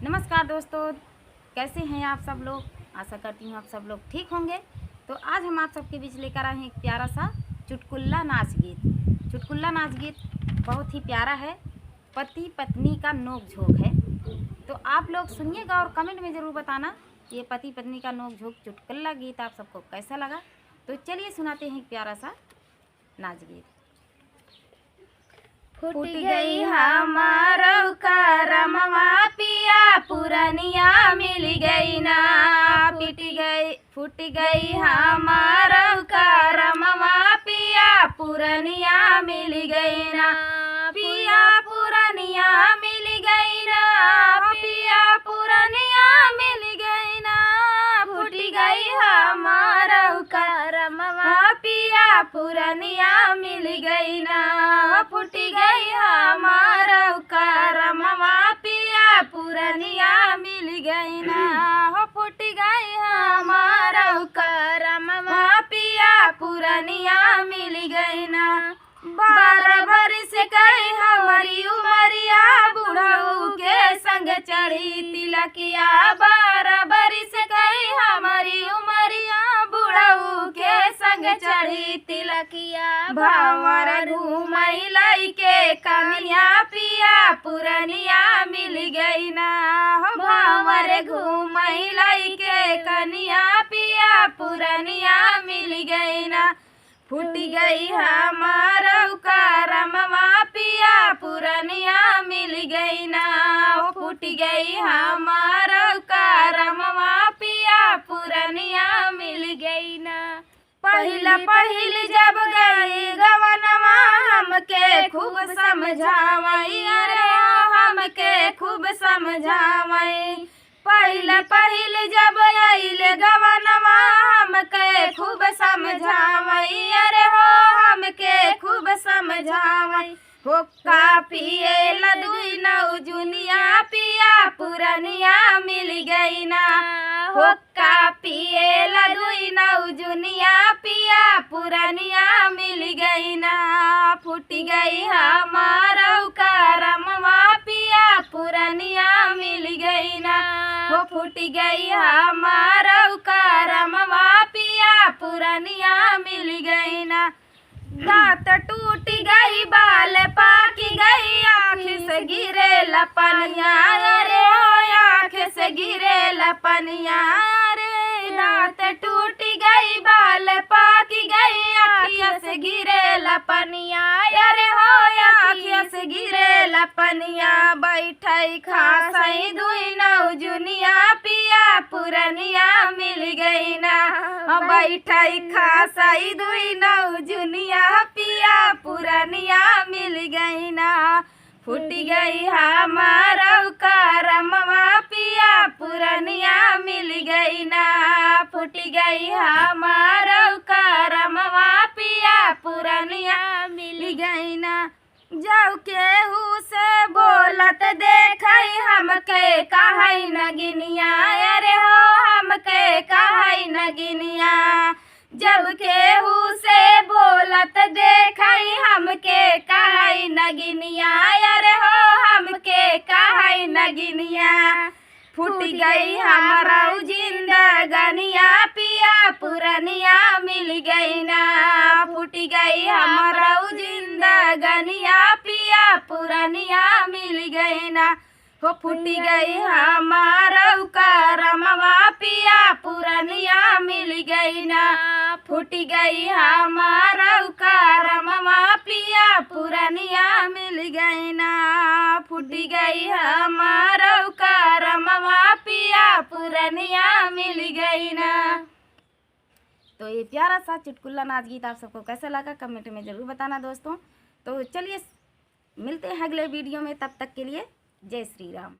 नमस्कार दोस्तों, कैसे हैं आप सब लोग। आशा करती हूँ आप सब लोग ठीक होंगे। तो आज हम आप सबके बीच लेकर आए हैं एक प्यारा सा चुटकुला नाच गीत। चुटकुला नाच गीत बहुत ही प्यारा है, पति पत्नी का नोक झोंक है। तो आप लोग सुनिएगा और कमेंट में ज़रूर बताना ये पति पत्नी का नोक झोंक चुटकुला गीत आप सबको कैसा लगा। तो चलिए सुनाते हैं एक प्यारा सा नाच गीत। फूट गई हमारो करमवा पिया पुरनिया मिल गई ना। फूट गई हमारो करमवा पिया पुरनिया मिल गई ना। पिया पुरनिया मिल गई ना, पिया पुरनिया मिल गई ना। फूट गई हमारो करमवा पिया पुरनिया मिल गई ना। फूट गई हमारो करमवा पिया पुरनिया मिल गई ना। फूट गई हमारो करमवा पिया पुरनिया मिल गई ना। 12 बरस गई हमारी उमरिया बुढ़ऊ के संग चढ़ी तिलकिया। 12 बरस गई हमारी उमरिया बुढ़ऊ के संग चढ़ी तिलकिया। भंवर घूमई के कनिया पिया पुरनिया मिल गई ना। भंवर घूमई के कनिया पिया पुरनिया मिल गई ना। फूट गई हमारो करमवा पिया पुरनिया मिल गई ना। फूट गई हमारो करमवा पिया पुरनिया मिल गई ना। पहिल जब गई गवनवा हमके खूब समझावई, अरे हमके खूब समझावई। पहिल जब आइल गवनवा हमके खूब समझावई, अरे हो हमके खूब समझावई। हुक्का पिए लदुई नौ जुनिया पिया पुरनिया मिल गई ना। हुक्का पिए लदुई नौ जुनिया पिया पुरनिया मिल गई ना। फूट गई हमारो करमवा पिया पुरनिया मिल गई ना। वो फूट गई हमारो करमवा पिया पुरनिया मिल गई ना। दांत टूट गई बाल पाकी गई आँख से गिरे लपनिया, अरे आँख से गिरे लपनिया। अरे दांत टूट गई बाल पाकी गई आँख से गिरे लपनिया, अरे हो आँख से गिरे लपनिया। बैठई खासई दुई नौ जुनिया पिया पुरनिया मिल गई ना। बैठई खासई दुई नौ जुनिया पिया पुरनिया मिल गई ना। फूट गई हमारो करमवा पिया पुरनिया मिल गई ना। फूट गई हमारो करमवा पिया पुरनिया मिल गई ना। जाऊ केहू से बोलत देखई हमके कहई नगिनिया, अरे हो हमके कहई नगिनिया। जब केहू से बोलत देखई हमके कहई नगिनिया, अरे हो हमके कहई नगिनिया। फूट गई हमारो जिंदगनिया पिया पुरनिया मिल गई ना। फूट गई हमारो जिंदगनिया पिया पुरनिया मिल गई ना। हो फूट गई हमारो करमवा पिया पुरनिया मिल गई ना। फूट गई हमारो करमवा पिया पुरनिया मिल गई ना। फूट गई हमारो करमवा पिया पुरनिया मिल गई ना। तो ये प्यारा सा चुटकुला नाच गीत आप सबको कैसा लगा कमेंट में ज़रूर बताना दोस्तों। तो चलिए मिलते हैं अगले वीडियो में, तब तक के लिए जय श्री राम।